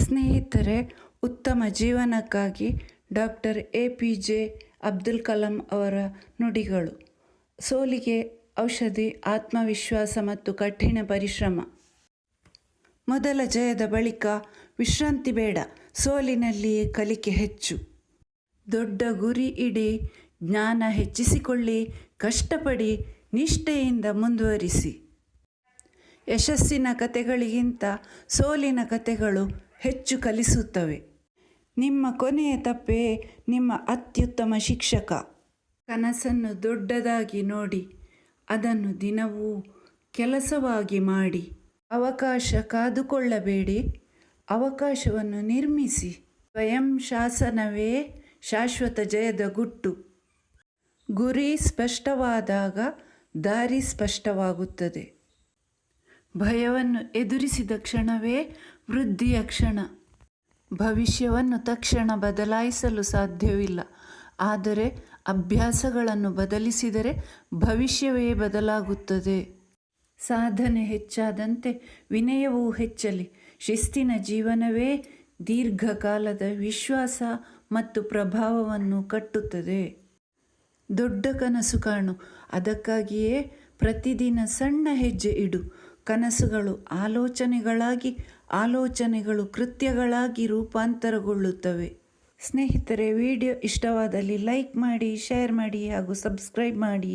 ಸ್ನೇಹಿತರೆ, ಉತ್ತಮ ಜೀವನಕ್ಕಾಗಿ ಡಾಕ್ಟರ್ APJ ಅಬ್ದುಲ್ ಕಲಾಂ ಅವರ ನುಡಿಗಳು. ಸೋಲಿಗೆ ಔಷಧಿ ಆತ್ಮವಿಶ್ವಾಸ ಮತ್ತು ಕಠಿಣ ಪರಿಶ್ರಮ. ಮೊದಲ ಜಯದ ಬಳಿಕ ವಿಶ್ರಾಂತಿ ಬೇಡ, ಸೋಲಿನಲ್ಲಿಯೇ ಕಲಿಕೆ ಹೆಚ್ಚು. ದೊಡ್ಡ ಗುರಿ ಇಡಿ, ಜ್ಞಾನ ಹೆಚ್ಚಿಸಿಕೊಳ್ಳಿ, ಕಷ್ಟಪಡಿ, ನಿಷ್ಠೆಯಿಂದ ಮುಂದುವರಿಸಿ. ಯಶಸ್ಸಿನ ಕಥೆಗಳಿಗಿಂತ ಸೋಲಿನ ಕಥೆಗಳು ಹೆಚ್ಚು ಕಲಿಸುತ್ತವೆ. ನಿಮ್ಮ ಕೊನೆಯ ತಪ್ಪೇ ನಿಮ್ಮ ಅತ್ಯುತ್ತಮ ಶಿಕ್ಷಕ. ಕನಸನ್ನು ದೊಡ್ಡದಾಗಿ ನೋಡಿ, ಅದನ್ನು ದಿನವೂ ಕೆಲಸವಾಗಿ ಮಾಡಿ. ಅವಕಾಶ ಕಾದುಕೊಳ್ಳಬೇಡಿ, ಅವಕಾಶವನ್ನು ನಿರ್ಮಿಸಿ. ಸ್ವಯಂ ಶಾಸನವೇ ಶಾಶ್ವತ ಜಯದ ಗುಟ್ಟು. ಗುರಿ ಸ್ಪಷ್ಟವಾದಾಗ ದಾರಿ ಸ್ಪಷ್ಟವಾಗುತ್ತದೆ. ಭಯವನ್ನು ಎದುರಿಸಿದ ಕ್ಷಣವೇ ವೃದ್ಧಿಯ ಕ್ಷಣ. ಭವಿಷ್ಯವನ್ನು ತಕ್ಷಣ ಬದಲಾಯಿಸಲು ಸಾಧ್ಯವಿಲ್ಲ, ಆದರೆ ಅಭ್ಯಾಸಗಳನ್ನು ಬದಲಿಸಿದರೆ ಭವಿಷ್ಯವೇ ಬದಲಾಗುತ್ತದೆ. ಸಾಧನೆ ಹೆಚ್ಚಾದಂತೆ ವಿನಯವೂ ಹೆಚ್ಚಲಿ. ಶಿಸ್ತಿನ ಜೀವನವೇ ದೀರ್ಘಕಾಲದ ವಿಶ್ವಾಸ ಮತ್ತು ಪ್ರಭಾವವನ್ನು ಕಟ್ಟುತ್ತದೆ. ದೊಡ್ಡ ಕನಸು ಕಾಣು, ಅದಕ್ಕಾಗಿಯೇ ಪ್ರತಿದಿನ ಸಣ್ಣ ಹೆಜ್ಜೆ ಇಡು. ಕನಸುಗಳು ಆಲೋಚನೆಗಳಾಗಿ, ಆಲೋಚನೆಗಳು ಕೃತ್ಯಗಳಾಗಿ ರೂಪಾಂತರಗೊಳ್ಳುತ್ತವೆ. ಸ್ನೇಹಿತರೆ, ವಿಡಿಯೋ ಇಷ್ಟವಾದಲ್ಲಿ ಲೈಕ್ ಮಾಡಿ, ಶೇರ್ ಮಾಡಿ ಹಾಗೂ ಸಬ್ಸ್ಕ್ರೈಬ್ ಮಾಡಿ.